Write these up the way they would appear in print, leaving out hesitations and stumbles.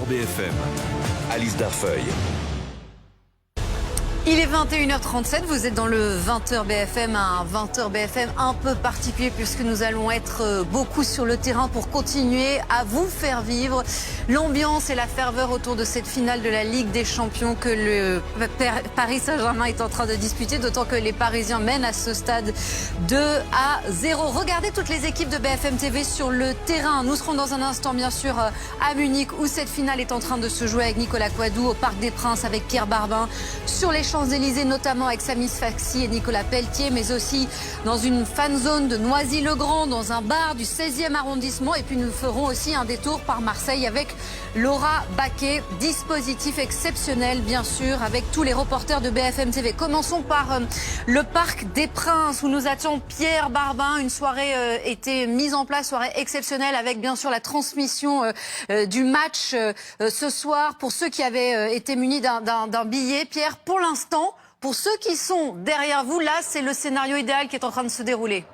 BFM, Alice Darfeuille. Il est 21h37, vous êtes dans le 20h BFM, un 20h BFM un peu particulier puisque nous allons être beaucoup sur le terrain pour continuer à vous faire vivre l'ambiance et la ferveur autour de cette finale de la Ligue des Champions que le Paris Saint-Germain est en train de disputer, d'autant que les Parisiens mènent à ce stade 2-0. Regardez toutes les équipes de BFM TV sur le terrain. Nous serons dans un instant bien sûr à Munich où cette finale est en train de se jouer avec Nicolas Quadou, au Parc des Princes avec Pierre Barbin, sur les Champs-Élysées notamment avec Samy Sfaxi et Nicolas Pelletier, mais aussi dans une fan zone de Noisy-le-Grand, dans un bar du 16e arrondissement. Et puis nous ferons aussi un détour par Marseille avec Laura Baquet. Dispositif exceptionnel bien sûr avec tous les reporters de BFM TV. Commençons par le Parc des Princes où nous attendons Pierre Barbin. Une soirée était mise en place, soirée exceptionnelle avec bien sûr la transmission du match ce soir pour ceux qui avaient été munis d'un billet. Pierre, pour l'instant, pour ceux qui sont derrière vous, là, c'est le scénario idéal qui est en train de se dérouler.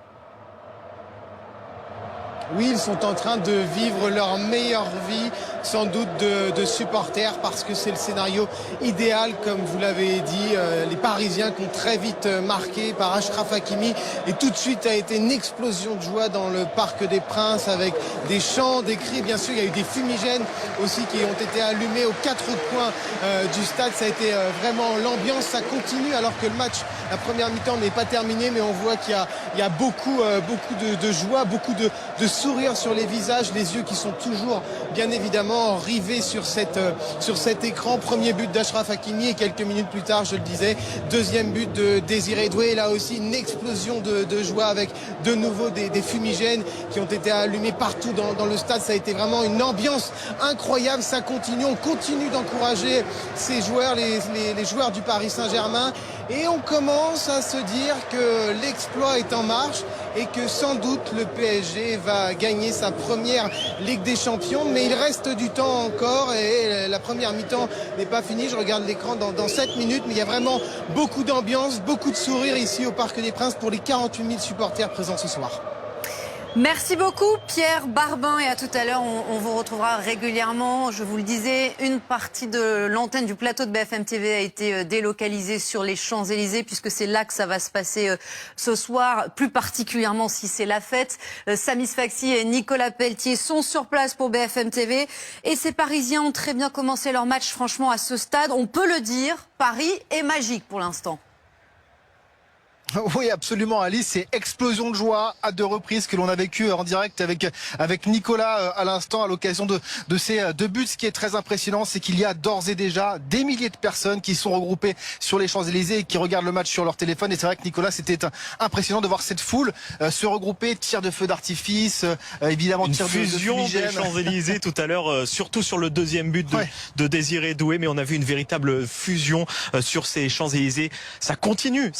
Oui, ils sont en train de vivre leur meilleure vie, sans doute de supporters, parce que c'est le scénario idéal, comme vous l'avez dit. Les Parisiens qui ont très vite marqué par Achraf Hakimi. Et tout de suite a été une explosion de joie dans le Parc des Princes, avec des chants, des cris. Bien sûr, il y a eu des fumigènes aussi qui ont été allumés aux quatre coins du stade. Ça a été vraiment l'ambiance. Ça continue alors que le match, la première mi-temps n'est pas terminée, mais on voit qu'il y a beaucoup de joie, beaucoup de sourire sur les visages, les yeux qui sont toujours bien évidemment rivés sur cet écran. Premier but d'Achraf Hakimi et quelques minutes plus tard, je le disais, deuxième but de Désiré Doué. Là aussi une explosion de joie avec de nouveau des fumigènes qui ont été allumés partout dans le stade. Ça a été vraiment une ambiance incroyable. Ça continue, on continue d'encourager ces joueurs, les joueurs du Paris Saint-Germain. Et on commence à se dire que l'exploit est en marche et que sans doute le PSG va gagner sa première Ligue des Champions. Mais il reste du temps encore et la première mi-temps n'est pas finie. Je regarde l'écran dans 7 minutes, mais il y a vraiment beaucoup d'ambiance, beaucoup de sourires ici au Parc des Princes pour les 48 000 supporters présents ce soir. Merci beaucoup Pierre Barbin et à tout à l'heure, on vous retrouvera régulièrement. Je vous le disais, une partie de l'antenne du plateau de BFM TV a été délocalisée sur les Champs-Élysées puisque c'est là que ça va se passer ce soir, plus particulièrement si c'est la fête. Samy Sfaxi et Nicolas Pelletier sont sur place pour BFM TV et ces Parisiens ont très bien commencé leur match. Franchement, à ce stade, on peut le dire, Paris est magique pour l'instant. Oui, absolument, Alice. C'est explosion de joie à deux reprises que l'on a vécu en direct avec Nicolas à l'instant à l'occasion de ces deux buts. Ce qui est très impressionnant, c'est qu'il y a d'ores et déjà des milliers de personnes qui sont regroupées sur les Champs-Élysées et qui regardent le match sur leur téléphone. Et c'est vrai que Nicolas, c'était impressionnant de voir cette foule se regrouper, tir de feu d'artifice, évidemment tir de fusion des Champs-Élysées tout à l'heure, surtout sur le deuxième but de Désiré Doué. Mais on a vu une véritable fusion sur ces Champs-Élysées. Ça continue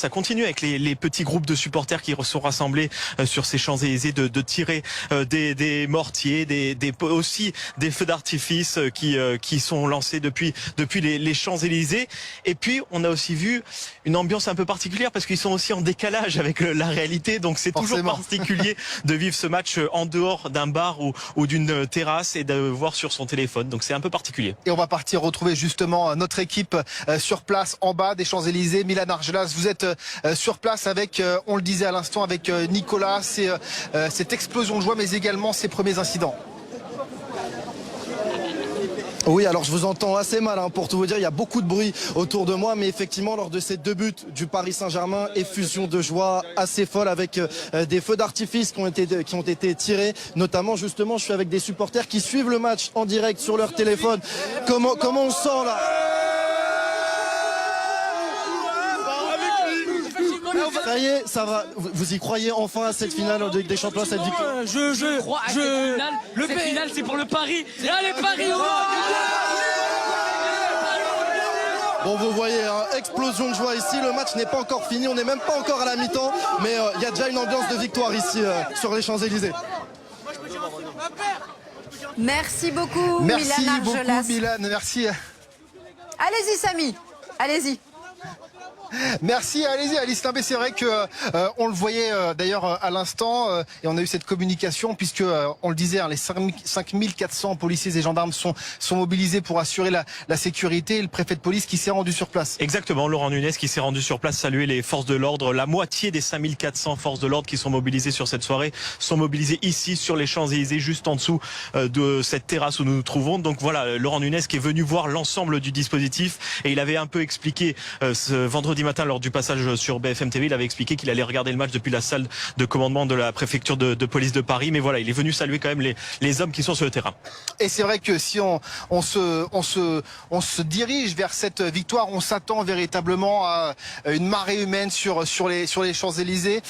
avec les petits groupes de supporters qui sont rassemblés sur ces Champs-Élysées de tirer des mortiers, aussi des feux d'artifice qui sont lancés depuis les Champs-Élysées. Et puis on a aussi vu une ambiance un peu particulière parce qu'ils sont aussi en décalage avec la réalité. Donc c'est toujours particulier de vivre ce match en dehors d'un bar ou d'une terrasse et de voir sur son téléphone. Donc c'est un peu particulier. Et on va partir retrouver justement notre équipe sur place en bas des Champs-Élysées. Milan Argelas, vous êtes sur place avec, on le disait à l'instant, avec Nicolas, c'est cette explosion de joie, mais également ces premiers incidents. Oui, alors je vous entends assez mal pour tout vous dire, il y a beaucoup de bruit autour de moi, mais effectivement lors de ces deux buts du Paris Saint-Germain, effusion de joie assez folle avec des feux d'artifice qui ont été tirés, notamment justement je suis avec des supporters qui suivent le match en direct sur leur téléphone. Comment on se sent là? Ça y est, ça va. Vous y croyez enfin à cette finale de Ligue des Champions, cette victoire? Je crois à cette finale. Cette finale, c'est pour le Paris. Et allez, Paris! Bon, vous voyez, explosion de joie ici. Le match n'est pas encore fini. On n'est même pas encore à la mi-temps. Mais il y a déjà une ambiance de victoire ici sur les Champs-Élysées. Merci beaucoup, merci Milan Argelas. Beaucoup, Milan. Merci. Allez-y, Samy. Allez-y. Merci, allez-y Alice. Non, mais c'est vrai que on le voyait d'ailleurs à l'instant et on a eu cette communication puisque on le disait, hein, les 5400 policiers et gendarmes sont mobilisés pour assurer la sécurité et le préfet de police qui s'est rendu sur place. Exactement, Laurent Nunez qui s'est rendu sur place saluer les forces de l'ordre. La moitié des 5400 forces de l'ordre qui sont mobilisées sur cette soirée sont mobilisées ici sur les Champs-Élysées, juste en dessous de cette terrasse où nous nous trouvons. Donc voilà, Laurent Nunez qui est venu voir l'ensemble du dispositif et il avait un peu expliqué ce vendredi matin lors du passage sur BFM TV, il avait expliqué qu'il allait regarder le match depuis la salle de commandement de la préfecture de police de Paris. Mais voilà, il est venu saluer quand même les hommes qui sont sur le terrain. Et c'est vrai que si on se dirige vers cette victoire, on s'attend véritablement à une marée humaine sur les Champs-Élysées.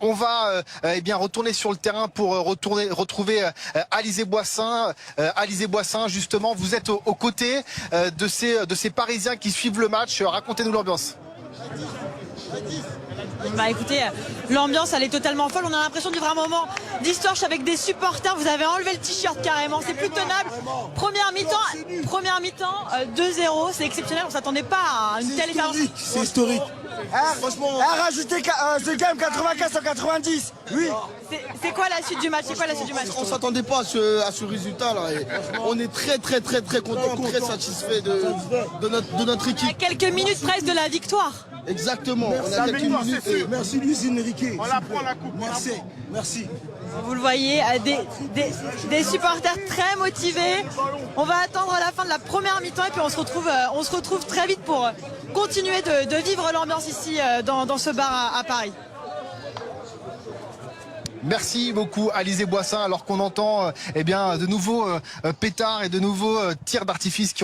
On va eh bien retourner sur le terrain pour retrouver Alizé Boissin. Alizé Boissin, justement, vous êtes aux côtés de ces Parisiens qui suivent le match. Racontez-nous l'ambiance. Bah écoutez, l'ambiance elle est totalement folle, on a l'impression de vivre un moment d'histoire avec des supporters, vous avez enlevé le t-shirt carrément, c'est plus tenable. Première mi-temps, 2-0, c'est exceptionnel, on s'attendait pas à une telle effervescence. C'est historique. Franchement, rajouter c'est quand même 95-190. Oui. C'est quoi la suite du match? On s'attendait pas à ce résultat là. Et on est très content, très satisfait de notre équipe. À quelques minutes presque de la victoire. Exactement. On a quelques minutes. Merci Luis Enrique. On la prend la coupe. Merci. Vous le voyez, des supporters très motivés. On va attendre la fin de la première mi-temps et puis on se retrouve très vite pour continuer de vivre l'ambiance ici dans ce bar à Paris. Merci beaucoup Alizé Boissin, alors qu'on entend eh bien de nouveaux pétards et de nouveaux tirs d'artifice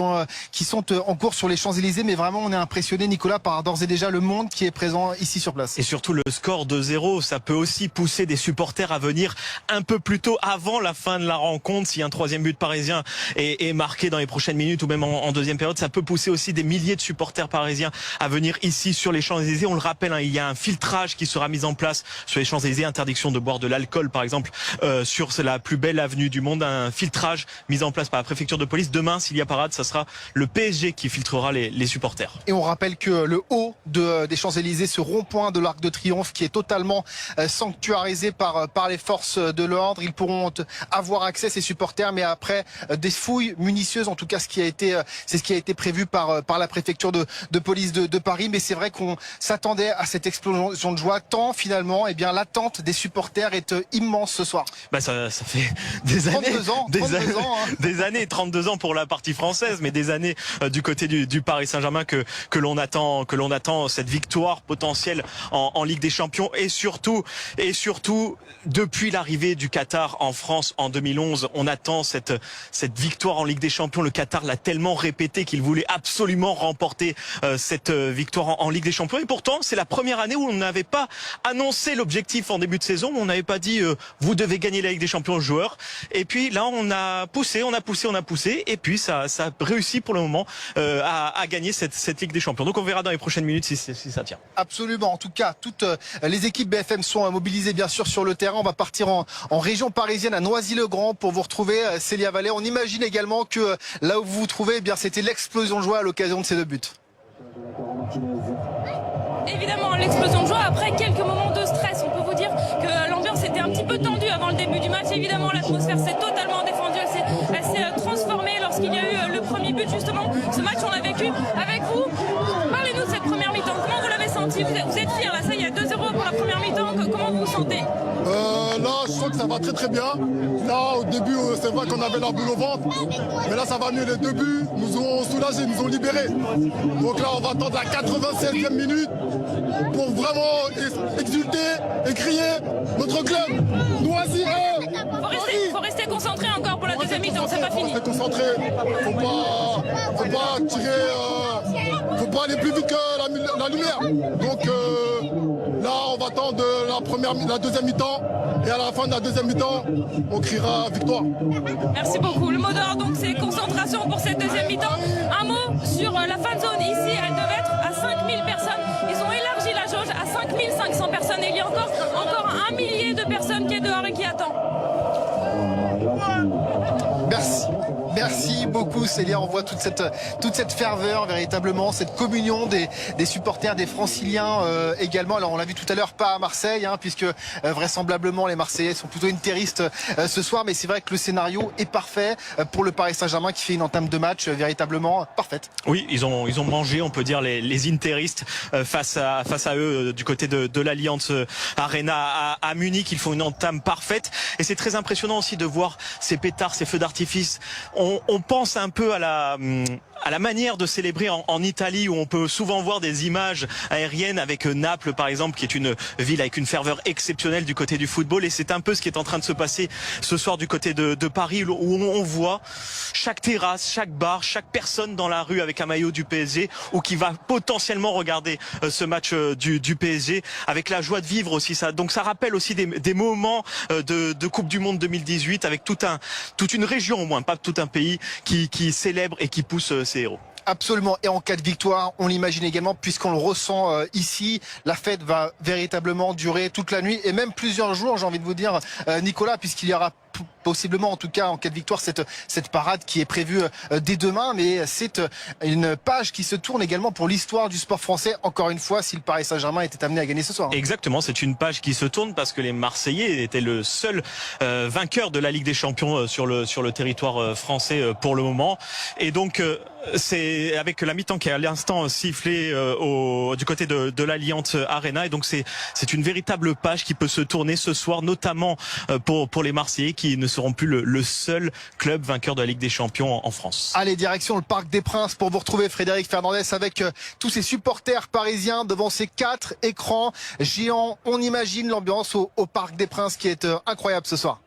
qui sont en cours sur les Champs-Élysées, mais vraiment on est impressionné, Nicolas, par d'ores et déjà le monde qui est présent ici sur place. Et surtout le score de 0, ça peut aussi pousser des supporters à venir un peu plus tôt avant la fin de la rencontre. Si un troisième but parisien est marqué dans les prochaines minutes ou même en deuxième période, ça peut pousser aussi des milliers de supporters parisiens à venir ici sur les Champs-Élysées. On le rappelle, hein, il y a un filtrage qui sera mis en place sur les Champs-Élysées, interdiction de boire de l'alcool par exemple sur la plus belle avenue du monde, un filtrage mis en place par la préfecture de police. Demain, s'il y a parade, ça sera le PSG qui filtrera les supporters. Et on rappelle que le haut des Champs-Élysées, ce rond-point de l'Arc de Triomphe qui est totalement sanctuarisé par les forces de l'ordre, ils pourront avoir accès, ces supporters, mais après des fouilles minutieuses, en tout cas c'est ce qui a été prévu par la préfecture de police de Paris. Mais c'est vrai qu'on s'attendait à cette explosion de joie, tant finalement eh bien l'attente des supporters est immense ce soir. Bah ça fait des années, 32 ans pour la partie française, mais des années du côté du Paris Saint-Germain que l'on attend cette victoire potentielle en Ligue des Champions et surtout depuis l'arrivée du Qatar en France en 2011, on attend cette victoire en Ligue des Champions. Le Qatar l'a tellement répété qu'il voulait absolument remporter cette victoire en Ligue des Champions, et pourtant c'est la première année où on n'avait pas annoncé l'objectif en début de saison, on n'avait pas dit vous devez gagner la Ligue des Champions aux joueurs. Et puis là on a poussé et puis ça réussit pour le moment à gagner cette Ligue des Champions. Donc on verra dans les prochaines minutes si ça tient. Absolument, en tout cas toutes les équipes BFM sont mobilisées bien sûr sur le terrain. On va partir en région parisienne à Noisy-le-Grand pour vous retrouver, Célia Vallée. On imagine également que là où vous vous trouvez, eh bien c'était l'explosion de joie à l'occasion de ces deux buts. Évidemment, l'explosion de joie après quelques moments de stress. On peut vous dire que l'ambiance était un petit peu tendue avant le début du match. Évidemment, l'atmosphère s'est totalement défendue. Elle s'est transformée lorsqu'il y a eu le premier but. Justement, ce match, on l'a vécu avec vous. Parlez-nous de cette première mi-temps. Comment vous l'avez senti? Vous êtes fiers là, ça, il y a 2-0 pour la première mi-temps. Comment vous vous sentez? Là, je sens que ça va très bien. Là, au début, c'est vrai qu'on avait la boule au ventre. Mais là, ça va mieux. Les deux buts nous ont soulagés, nous ont libérés. Donc là, on va attendre la 96e minute pour vraiment exulter et crier notre club. Noisy. Faut rester concentré encore pour la deuxième mi-temps, c'est pas fini. Faut rester concentré. Faut pas tirer. Faut pas aller plus vite que la lumière. Donc là, on va attendre la deuxième mi-temps. Et à la fin de la deuxième mi-temps, on criera victoire. Merci beaucoup. Le mot d'ordre, donc, c'est concentration pour cette deuxième mi-temps. Un mot sur la fan zone. Ici, elle devait être à 5000 personnes. Ils ont élargi la jauge à 5500 personnes. Et il y a encore un millier de personnes qui est dehors et qui attend. Merci beaucoup Célia, on voit toute cette ferveur véritablement, cette communion des supporters, des Franciliens également. Alors on l'a vu tout à l'heure, pas à Marseille, puisque vraisemblablement les Marseillais sont plutôt interistes ce soir, mais c'est vrai que le scénario est parfait pour le Paris Saint-Germain qui fait une entame de match véritablement parfaite. Oui, ils ont mangé, on peut dire, les interistes face à eux du côté de l'Allianz Arena à Munich. Ils font une entame parfaite et c'est très impressionnant aussi de voir ces pétards, ces feux d'artifice. On pense un peu à la manière de célébrer en Italie, où on peut souvent voir des images aériennes avec Naples par exemple, qui est une ville avec une ferveur exceptionnelle du côté du football, et c'est un peu ce qui est en train de se passer ce soir du côté de Paris, où on voit chaque terrasse, chaque bar, chaque personne dans la rue avec un maillot du PSG ou qui va potentiellement regarder ce match du PSG avec la joie de vivre aussi. Donc ça rappelle aussi des moments de Coupe du Monde 2018 avec toute une région au moins, pas tout un pays qui célèbre et qui pousse ses héros. Absolument, et en cas de victoire, on l'imagine également, puisqu'on le ressent ici, la fête va véritablement durer toute la nuit et même plusieurs jours, j'ai envie de vous dire, Nicolas, puisqu'il y aura possiblement, en tout cas en cas de victoire, cette parade qui est prévue dès demain, mais c'est une page qui se tourne également pour l'histoire du sport français, encore une fois, si le Paris Saint-Germain était amené à gagner ce soir. Exactement, c'est une page qui se tourne parce que les Marseillais étaient le seul vainqueur de la Ligue des Champions sur le territoire français pour le moment, et donc c'est avec la mi-temps qui est à l'instant sifflée du côté de l'Allianz Arena, et donc c'est une véritable page qui peut se tourner ce soir, notamment pour les Marseillais qui ne seront plus le seul club vainqueur de la Ligue des Champions en France. Allez, direction le Parc des Princes pour vous retrouver Frédéric Fernandez avec tous ces supporters parisiens devant ces 4 écrans géants. On imagine l'ambiance au Parc des Princes qui est incroyable ce soir.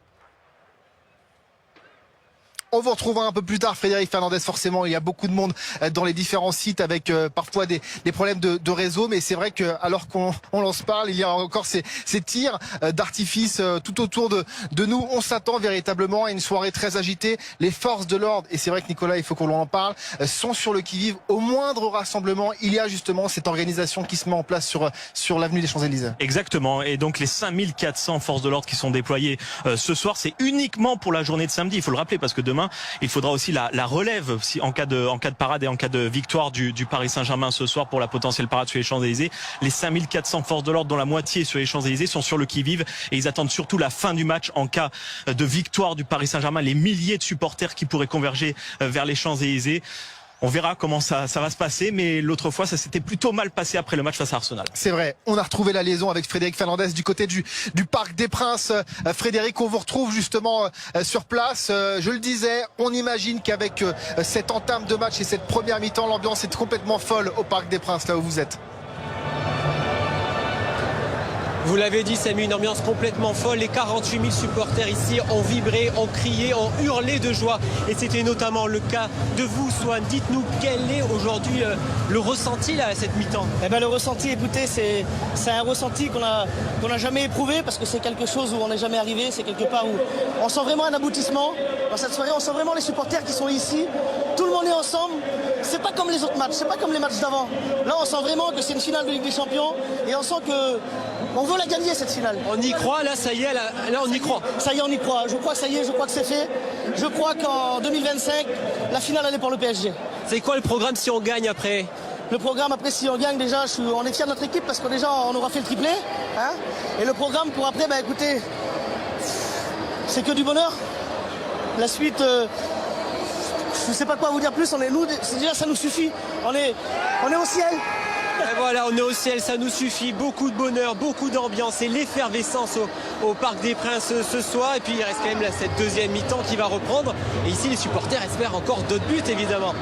On vous retrouvera un peu plus tard, Frédéric Fernandez. Forcément, il y a beaucoup de monde dans les différents sites avec parfois des problèmes de réseau. Mais c'est vrai que alors qu'on en se parle, il y a encore ces tirs d'artifice tout autour de nous. On s'attend véritablement à une soirée très agitée. Les forces de l'ordre, et c'est vrai que Nicolas, il faut qu'on en parle, sont sur le qui-vive. Au moindre rassemblement, il y a justement cette organisation qui se met en place sur l'avenue des Champs-Élysées. Exactement. Et donc les 5400 forces de l'ordre qui sont déployées ce soir, c'est uniquement pour la journée de samedi. Il faut le rappeler parce que demain, il faudra aussi la relève en cas de parade et en cas de victoire du Paris Saint-Germain ce soir pour la potentielle parade sur les Champs-Élysées. Les 5400 forces de l'ordre, dont la moitié sur les Champs-Élysées, sont sur le qui-vive et ils attendent surtout la fin du match en cas de victoire du Paris Saint-Germain. Les milliers de supporters qui pourraient converger vers les Champs-Élysées. On verra comment ça va se passer, mais l'autre fois, ça s'était plutôt mal passé après le match face à Arsenal. C'est vrai, on a retrouvé la liaison avec Frédéric Fernandez du côté du Parc des Princes. Frédéric, on vous retrouve justement sur place. Je le disais, on imagine qu'avec cette entame de match et cette première mi-temps, l'ambiance est complètement folle au Parc des Princes, là où vous êtes. Vous l'avez dit, Samy, une ambiance complètement folle. Les 48 000 supporters ici ont vibré, ont crié, ont hurlé de joie. Et c'était notamment le cas de vous, Swan. Dites-nous quel est aujourd'hui le ressenti là, à cette mi-temps. Eh ben, le ressenti, écoutez, c'est un ressenti qu'on n'a jamais éprouvé parce que c'est quelque chose où on n'est jamais arrivé. C'est quelque part où on sent vraiment un aboutissement. Dans cette soirée, on sent vraiment les supporters qui sont ici. Tout le monde est ensemble. C'est pas comme les autres matchs, c'est pas comme les matchs d'avant. Là, on sent vraiment que c'est une finale de Ligue des Champions et on sent que on veut la gagner cette finale. On y croit, là, ça y est, là on y croit. Ça y est, on y croit. Je crois que ça y est, je crois que c'est fait. Je crois qu'en 2025, la finale, elle est pour le PSG. C'est quoi le programme si on gagne après ? Le programme après, si on gagne, déjà, on est fiers de notre équipe parce que déjà, on aura fait le triplé. Hein, et le programme pour après, bah écoutez, c'est que du bonheur. La suite, je ne sais pas quoi vous dire plus. Déjà, ça nous suffit. On est au ciel. Et voilà, on est au ciel, ça nous suffit. Beaucoup de bonheur, beaucoup d'ambiance et l'effervescence au Parc des Princes ce soir. Et puis il reste quand même là, cette deuxième mi-temps qui va reprendre. Et ici, les supporters espèrent encore d'autres buts, évidemment.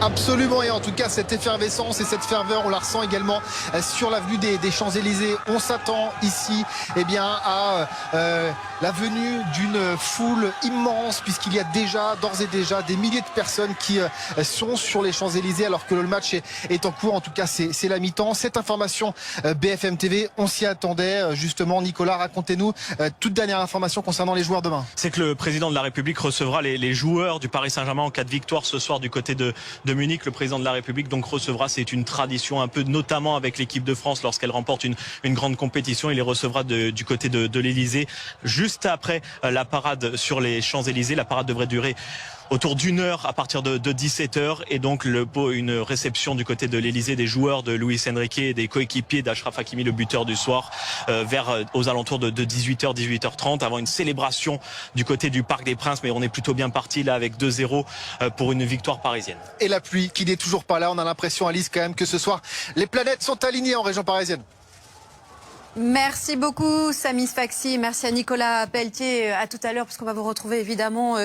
Absolument, et en tout cas cette effervescence et cette ferveur, on la ressent également sur l'avenue des Champs-Élysées. On s'attend ici à la venue d'une foule immense, puisqu'il y a d'ores et déjà des milliers de personnes qui sont sur les Champs-Élysées alors que le match est en cours. En tout cas, c'est la mi-temps. Cette information BFM TV, on s'y attendait justement. Nicolas, racontez-nous toute dernière information concernant les joueurs demain. C'est que le président de la République recevra les joueurs du Paris Saint-Germain en cas de victoire ce soir du côté de de Munich. Le président de la République donc recevra, c'est une tradition un peu, notamment avec l'équipe de France lorsqu'elle remporte une grande compétition. Il les recevra du côté de l'Elysée juste après la parade sur les Champs-Élysées. La parade devrait durer autour d'une heure à partir de 17h, et donc une réception du côté de l'Elysée des joueurs de Luis Enrique et des coéquipiers d'Achraf Hakimi, le buteur du soir, aux alentours de 18h, 18h30, avant une célébration du côté du Parc des Princes. Mais on est plutôt bien parti là avec 2-0 pour une victoire parisienne. Et la pluie qui n'est toujours pas là. On a l'impression, Alice, quand même, que ce soir les planètes sont alignées en région parisienne. Merci beaucoup Samy Sfaxi, merci à Nicolas Pelletier, à tout à l'heure parce qu'on va vous retrouver évidemment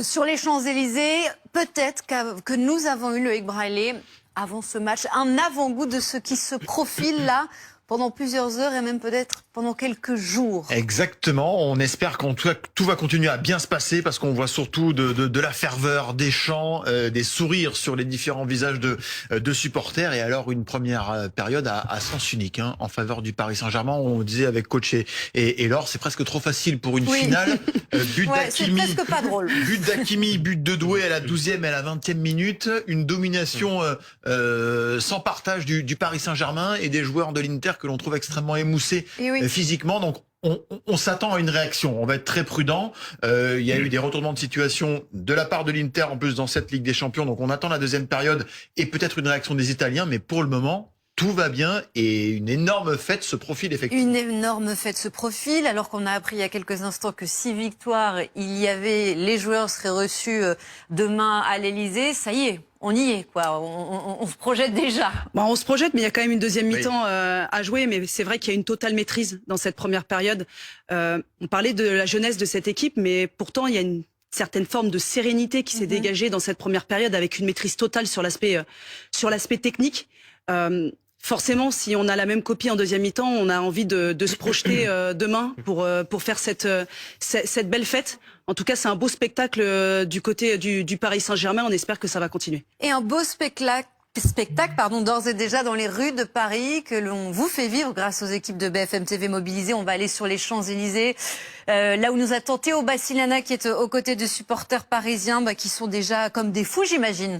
sur les Champs-Élysées. Peut-être que nous avons eu, Loïc Braillet, avant ce match, un avant-goût de ce qui se profile là pendant plusieurs heures et même peut-être pendant quelques jours. Exactement, on espère qu'en tout va continuer à bien se passer parce qu'on voit surtout de la ferveur, des chants, des sourires sur les différents visages de supporters, et alors une première période à sens unique en faveur du Paris Saint-Germain. On disait avec coach et Laure, c'est presque trop facile pour une finale. But d'Hakimi, c'est presque pas drôle. But d'Hakimi, but de Doué à la 12e et à la 20e minute, une domination sans partage du Paris Saint-Germain et des joueurs de l'Inter que l'on trouve extrêmement émoussés physiquement. Donc on s'attend à une réaction, on va être très prudent. Il y a eu des retournements de situation de la part de l'Inter en plus dans cette Ligue des Champions, donc on attend la deuxième période et peut-être une réaction des Italiens, mais pour le moment tout va bien et une énorme fête se profile effectivement. Une énorme fête se profile, alors qu'on a appris il y a quelques instants que 6 victoires il y avait, les joueurs seraient reçus demain à l'Elysée. Ça y est, on y est, quoi. On se projette déjà. Bon, on se projette, mais il y a quand même une deuxième mi-temps à jouer. Mais c'est vrai qu'il y a une totale maîtrise dans cette première période. On parlait de la jeunesse de cette équipe, mais pourtant il y a une certaine forme de sérénité qui s'est dégagée dans cette première période, avec une maîtrise totale sur l'aspect technique. Forcément, si on a la même copie en deuxième mi-temps, on a envie de se projeter demain pour faire cette belle fête. En tout cas, c'est un beau spectacle du côté du Paris Saint-Germain. On espère que ça va continuer. Et un beau spectacle d'ores et déjà dans les rues de Paris que l'on vous fait vivre grâce aux équipes de BFM TV mobilisées. On va aller sur les Champs-Élysées, là où nous attend Théo Bassilana qui est aux côtés de supporters parisiens qui sont déjà comme des fous, j'imagine.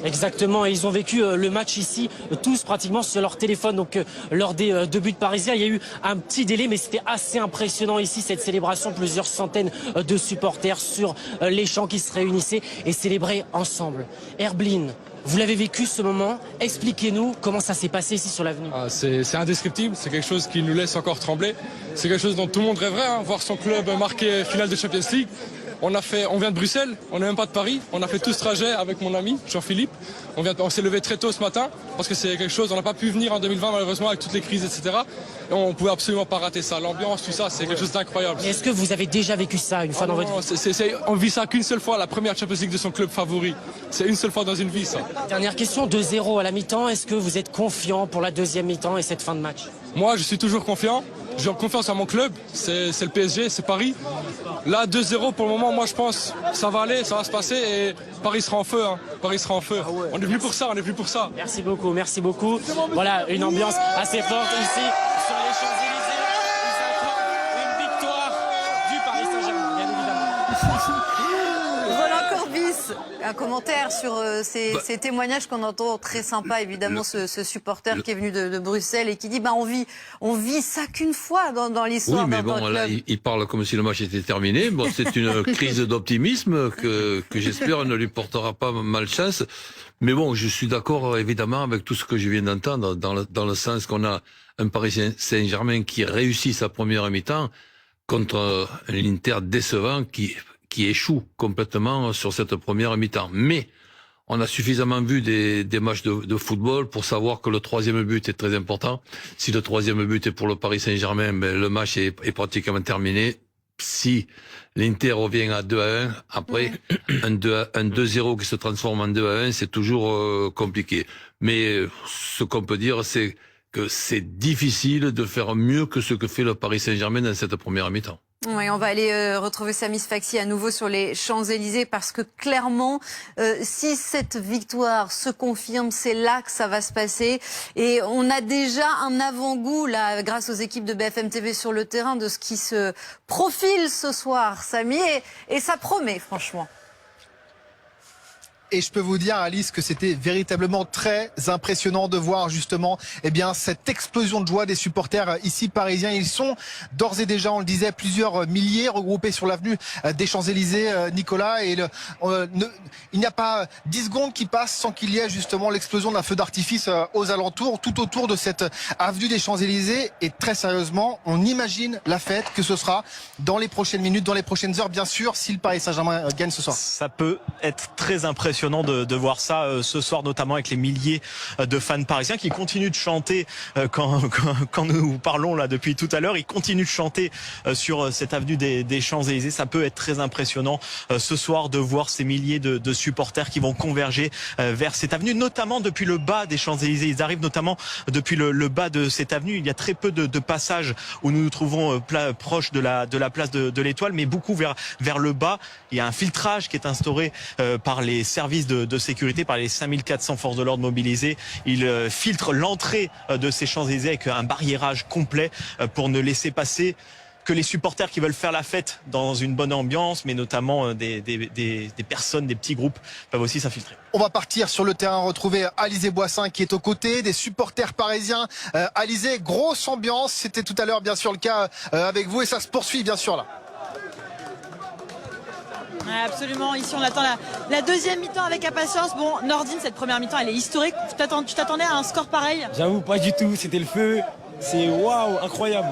Exactement, et ils ont vécu le match ici tous pratiquement sur leur téléphone. Donc lors des deux buts parisiens, il y a eu un petit délai, mais c'était assez impressionnant ici cette célébration. Plusieurs centaines de supporters sur les champs qui se réunissaient et célébraient ensemble. Herblin, vous l'avez vécu ce moment, expliquez-nous comment ça s'est passé ici sur l'avenue. C'est indescriptible, c'est quelque chose qui nous laisse encore trembler. C'est quelque chose dont tout le monde rêverait, voir son club marquer finale de Champions League. On vient de Bruxelles, on n'est même pas de Paris. On a fait tout ce trajet avec mon ami Jean-Philippe. On s'est levé très tôt ce matin parce que c'est quelque chose, on n'a pas pu venir en 2020 malheureusement avec toutes les crises, etc. Et on pouvait absolument pas rater ça. L'ambiance, tout ça, c'est quelque chose d'incroyable. Est-ce que vous avez déjà vécu ça une fois dans votre vie? On vit ça qu'une seule fois, la première Champions League de son club favori. C'est une seule fois dans une vie, ça. Dernière question, 2-0 à la mi-temps. Est-ce que vous êtes confiant pour la deuxième mi-temps et cette fin de match? Moi, je suis toujours confiant. J'ai confiance à mon club, c'est le PSG, c'est Paris. Là, 2-0 pour le moment, moi je pense ça va aller, ça va se passer et Paris sera en feu. Paris sera en feu. On est venu pour ça, on est venu pour ça. Merci beaucoup, merci beaucoup. Voilà, une ambiance assez forte ici sur les Champs-Élysées. Ils attendent une victoire du Paris Saint-Germain, bien évidemment. Roland Corbis, un commentaire sur ces témoignages qu'on entend, très sympa évidemment, ce supporter qui est venu de Bruxelles et qui dit on vit ça qu'une fois dans l'histoire. Oui, mais bon, là, il parle comme si le match était terminé. Bon, c'est une crise d'optimisme que j'espère ne lui portera pas malchance. Mais bon, je suis d'accord évidemment avec tout ce que je viens d'entendre, dans le sens qu'on a un Paris Saint-Germain qui réussit sa première mi-temps contre un Inter décevant qui échoue complètement sur cette première mi-temps. Mais on a suffisamment vu des matchs de football pour savoir que le troisième but est très important. Si le troisième but est pour le Paris Saint-Germain, le match est pratiquement terminé. Si l'Inter revient à 2-1, après un 2-0 qui se transforme en 2-1, c'est toujours compliqué. Mais ce qu'on peut dire, c'est que c'est difficile de faire mieux que ce que fait le Paris Saint-Germain dans cette première mi-temps. Oui, on va aller retrouver Samy Sfaxi à nouveau sur les Champs-Élysées parce que clairement, si cette victoire se confirme, c'est là que ça va se passer. Et on a déjà un avant-goût, là, grâce aux équipes de BFM TV sur le terrain, de ce qui se profile ce soir, Samy. Et ça promet, franchement. et je peux vous dire, Alice, que c'était véritablement très impressionnant de voir justement cette explosion de joie des supporters ici parisiens. Ils sont d'ores et déjà, on le disait, plusieurs milliers regroupés sur l'avenue des Champs-Élysées, Nicolas, et il n'y a pas 10 secondes qui passent sans qu'il y ait justement l'explosion d'un feu d'artifice aux alentours, tout autour de cette avenue des Champs-Élysées. Et très sérieusement, on imagine la fête que ce sera dans les prochaines minutes, dans les prochaines heures, bien sûr, si le Paris Saint-Germain gagne ce soir. Ça peut être très impressionnant de voir ça ce soir, notamment avec les milliers de fans parisiens qui continuent de chanter quand nous parlons là depuis tout à l'heure. Ils continuent de chanter sur cette avenue des Champs-Élysées. Ça peut être très impressionnant ce soir de voir ces milliers de supporters qui vont converger vers cette avenue, notamment depuis le bas des Champs-Élysées. Ils arrivent notamment depuis le bas de cette avenue. Il y a très peu de passages où nous nous trouvons proche de la place de l'Étoile, mais beaucoup vers le bas. Il y a un filtrage qui est instauré par les services de sécurité, par les 5400 forces de l'ordre mobilisées. Ils filtrent l'entrée de ces Champs-Élysées avec un barriérage complet pour ne laisser passer que les supporters qui veulent faire la fête dans une bonne ambiance, mais notamment des personnes, des petits groupes peuvent aussi s'infiltrer. On va partir sur le terrain, retrouver Alizé Boissin qui est aux côtés des supporters parisiens. Alizé, grosse ambiance, c'était tout à l'heure bien sûr le cas avec vous et ça se poursuit bien sûr là. Absolument, ici on attend la deuxième mi-temps avec impatience. Bon, Nordine, cette première mi-temps elle est historique. Tu t'attendais à un score pareil? J'avoue pas du tout, c'était le feu, c'est waouh, incroyable.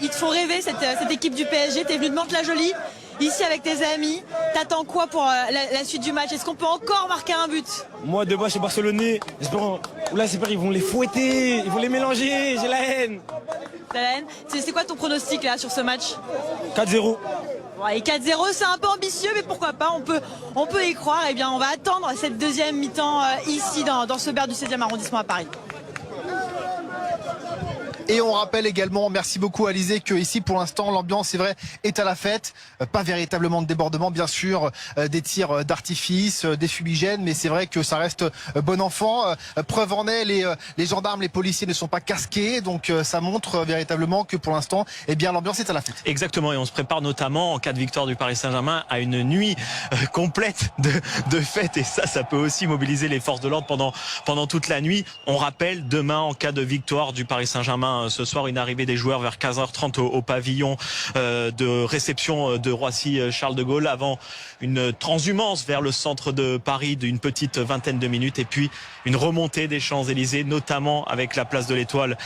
Ils te font rêver cette équipe du PSG, t'es venu de Mantes-la-Jolie, ici avec tes amis, t'attends quoi pour la suite du match? Est-ce qu'on peut encore marquer un but? Moi de base je suis barcelonais, j'espère ils vont les fouetter, ils vont les mélanger, j'ai la haine. T'as la haine? C'est quoi ton pronostic là sur ce match? 4-0. Et 4-0 c'est un peu ambitieux mais pourquoi pas, on peut y croire. Eh bien on va attendre cette deuxième mi-temps ici dans ce bar du 16e arrondissement à Paris. Et on rappelle également, merci beaucoup Alizé, que ici pour l'instant l'ambiance c'est vrai est à la fête, pas véritablement de débordement bien sûr, des tirs d'artifice, des fumigènes, mais c'est vrai que ça reste bon enfant. Preuve en est, les gendarmes, les policiers ne sont pas casqués, donc ça montre véritablement que pour l'instant l'ambiance est à la fête. Exactement, et on se prépare notamment en cas de victoire du Paris Saint-Germain à une nuit complète de fête, et ça peut aussi mobiliser les forces de l'ordre pendant toute la nuit. On rappelle, demain en cas de victoire du Paris Saint-Germain ce soir, une arrivée des joueurs vers 15h30 au pavillon de réception de Roissy Charles de Gaulle, avant une transhumance vers le centre de Paris d'une petite vingtaine de minutes, et puis une remontée des Champs-Élysées, notamment avec la place de l'Étoile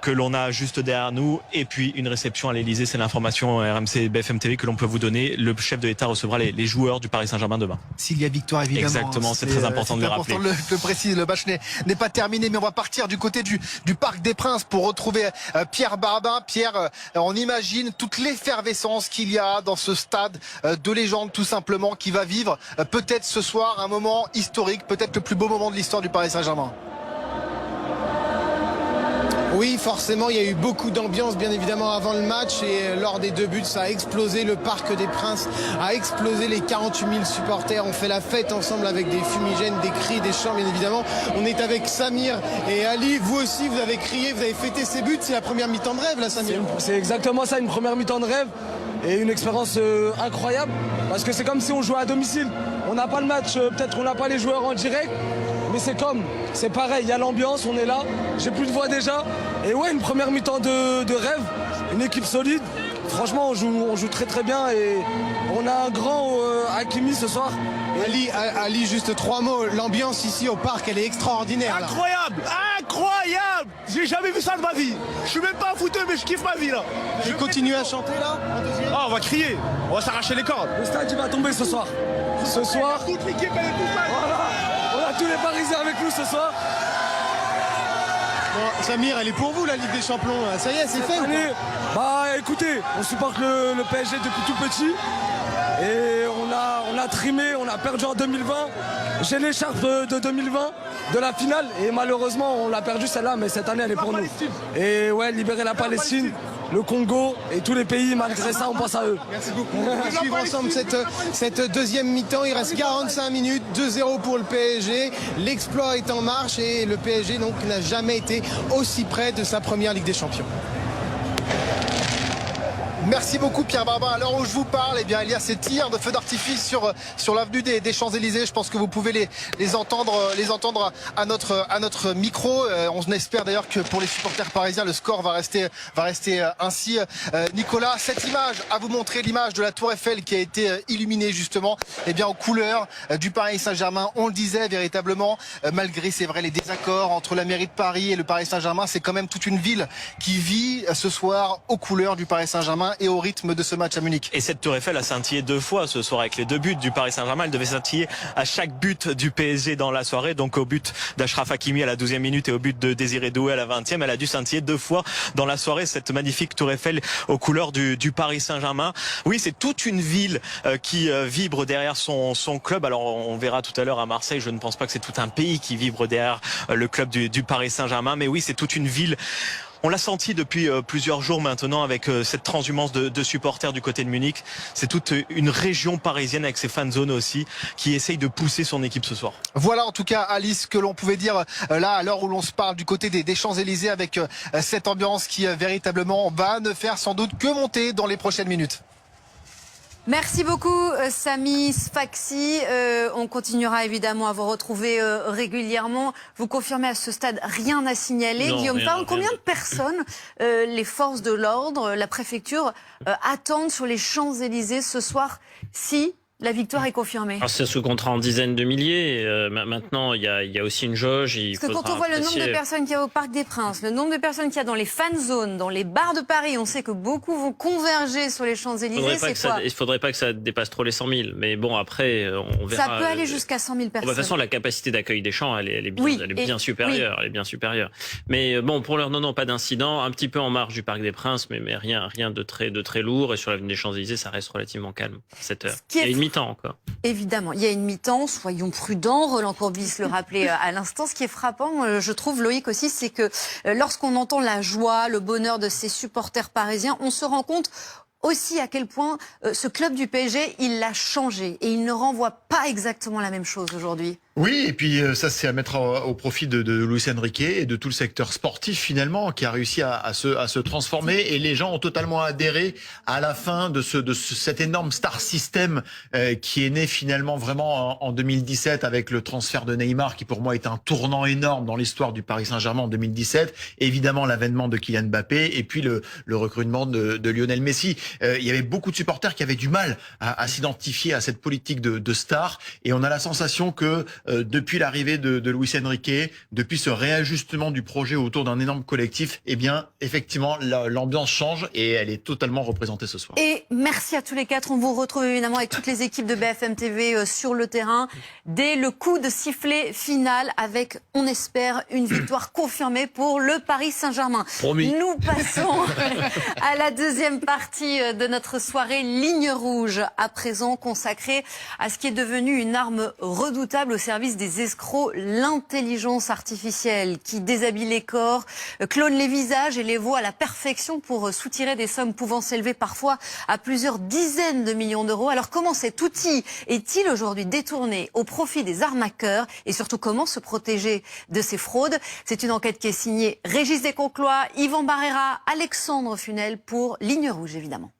que l'on a juste derrière nous, et puis une réception à l'Élysée. C'est l'information RMC BFM TV que l'on peut vous donner. Le chef de l'État recevra les joueurs du Paris Saint-Germain demain. S'il y a victoire évidemment. Exactement, c'est très important de le rappeler. Le précise, le match n'est pas terminé, mais on va partir du côté du Parc des Princes pour retrouver Pierre Barabin. Pierre, on imagine toute l'effervescence qu'il y a dans ce stade de légende tout simplement, qui va vivre peut-être ce soir un moment historique, peut-être le plus beau moment de l'histoire du Paris Saint-Germain. Oui, forcément, il y a eu beaucoup d'ambiance, bien évidemment, avant le match. Et lors des deux buts, ça a explosé. Le Parc des Princes a explosé. Les 48 000 supporters ont fait la fête ensemble avec des fumigènes, des cris, des chants, bien évidemment. On est avec Samir et Ali. Vous aussi, vous avez crié, vous avez fêté ces buts. C'est la première mi-temps de rêve, là, Samir. C'est exactement ça, une première mi-temps de rêve. Et une expérience incroyable. Parce que c'est comme si on jouait à domicile. On n'a pas le match, peut-être qu'on n'a pas les joueurs en direct. Mais c'est pareil, il y a l'ambiance, on est là, j'ai plus de voix déjà. Et ouais, une première mi-temps de rêve, une équipe solide. Franchement, on joue très très bien et on a un grand Hakimi ce soir. Ali, juste 3 mots. L'ambiance ici au parc, elle est extraordinaire. Incroyable, incroyable. J'ai jamais vu ça de ma vie. Je suis même pas un footeux, mais je kiffe ma vie là. Je continue à chanter là. On va crier, on va s'arracher les cordes. Le stade il va tomber ce soir. Ce soir, toute l'équipe elle est toute là. Voilà. On a tous les Parisiens avec nous ce soir. Bon, Samir, elle est pour vous la Ligue des Champions. Ça y est, c'est fait. Bah écoutez, on supporte le PSG depuis tout petit. Et on a trimé, on a perdu en 2020. J'ai l'écharpe de 2020, de la finale. Et malheureusement, on l'a perdu celle-là, mais cette année, elle est pour nous. Et ouais, libérer la Palestine, le Congo et tous les pays, malgré ça, on pense à eux. Merci beaucoup. On va suivre ensemble cette deuxième mi-temps. Il reste 45 minutes, 2-0 pour le PSG. L'exploit est en marche et le PSG donc n'a jamais été aussi près de sa première Ligue des Champions. Merci beaucoup Pierre Barbin. À l'heure où je vous parle, eh bien, il y a ces tirs de feux d'artifice sur l'avenue des Champs-Élysées. Je pense que vous pouvez les entendre à notre micro. On espère d'ailleurs que pour les supporters parisiens, le score va rester ainsi. Nicolas, cette image, à vous montrer l'image de la Tour Eiffel qui a été illuminée justement aux couleurs du Paris Saint-Germain. On le disait véritablement, malgré c'est vrai les désaccords entre la mairie de Paris et le Paris Saint-Germain, c'est quand même toute une ville qui vit ce soir aux couleurs du Paris Saint-Germain et au rythme de ce match à Munich. Et cette Tour Eiffel a scintillé 2 fois ce soir avec les 2 buts du Paris Saint-Germain. Elle devait scintiller à chaque but du PSG dans la soirée, donc au but d'Achraf Hakimi à la 12e minute et au but de Désiré Doué à la 20e. Elle a dû scintiller 2 fois dans la soirée, cette magnifique Tour Eiffel aux couleurs du Paris Saint-Germain. Oui, c'est toute une ville qui vibre derrière son club. Alors on verra tout à l'heure à Marseille, je ne pense pas que c'est tout un pays qui vibre derrière le club du Paris Saint-Germain, mais oui, c'est toute une ville. On l'a senti depuis plusieurs jours maintenant avec cette transhumance de supporters du côté de Munich. C'est toute une région parisienne avec ses fan zones aussi qui essaye de pousser son équipe ce soir. Voilà en tout cas Alice que l'on pouvait dire là à l'heure où l'on se parle du côté des Champs-Élysées avec cette ambiance qui véritablement va ne faire sans doute que monter dans les prochaines minutes. Merci beaucoup Samy Sfaxi. On continuera évidemment à vous retrouver régulièrement. Vous confirmez à ce stade rien à signaler. Non, Guillaume Parme, combien rien. de personnes les forces de l'ordre, la préfecture attendent sur les Champs-Élysées ce soir si la victoire est confirmée? Alors c'est sous contrat en dizaines de milliers. Maintenant, il y a aussi une jauge. Parce que quand on voit le nombre de personnes qu'il y a au Parc des Princes, le nombre de personnes qu'il y a dans les fan zones, dans les bars de Paris, on sait que beaucoup vont converger sur les Champs-Élysées. Il ne faudrait pas que ça dépasse trop les 100 000. Mais bon, après, on verra. Ça peut aller jusqu'à 100 000 personnes. De toute façon, la capacité d'accueil des Champs, elle est bien supérieure. Oui. Elle est bien supérieure. Mais bon, pour l'heure, non, pas d'incident. Un petit peu en marge du Parc des Princes, mais rien de très lourd. Et sur l'avenue des Champs-Élysées, ça reste relativement calme à cette heure. Il y a une mi-temps encore. Évidemment, il y a une mi-temps, soyons prudents. Roland Courbis le rappelait à l'instant. Ce qui est frappant, je trouve, Loïc aussi, c'est que lorsqu'on entend la joie, le bonheur de ces supporters parisiens, on se rend compte aussi à quel point ce club du PSG, il l'a changé et il ne renvoie pas exactement la même chose aujourd'hui. Oui, et puis ça c'est à mettre au profit de Luis Enrique et de tout le secteur sportif finalement qui a réussi à se transformer et les gens ont totalement adhéré à la fin de cet énorme star system qui est né finalement vraiment en 2017 avec le transfert de Neymar qui pour moi est un tournant énorme dans l'histoire du Paris Saint-Germain en 2017, évidemment l'avènement de Kylian Mbappé et puis le recrutement de Lionel Messi. Il y avait beaucoup de supporters qui avaient du mal à s'identifier à cette politique de star et on a la sensation que depuis l'arrivée de Luis Enrique, depuis ce réajustement du projet autour d'un énorme collectif, eh bien, effectivement, l'ambiance change et elle est totalement représentée ce soir. Et merci à tous les 4. On vous retrouve évidemment avec toutes les équipes de BFM TV sur le terrain dès le coup de sifflet final avec, on espère, une victoire confirmée pour le Paris Saint-Germain. Promis. Nous passons à la deuxième partie de notre soirée Ligne Rouge, à présent consacrée à ce qui est devenu une arme redoutable au service des escrocs, l'intelligence artificielle qui déshabille les corps, clone les visages et les voix à la perfection pour soutirer des sommes pouvant s'élever parfois à plusieurs dizaines de millions d'euros. Alors comment cet outil est-il aujourd'hui détourné au profit des arnaqueurs et surtout comment se protéger de ces fraudes? C'est une enquête qui est signée Régis Desconclois, Yvan Barrera, Alexandre Funel pour Ligne Rouge évidemment.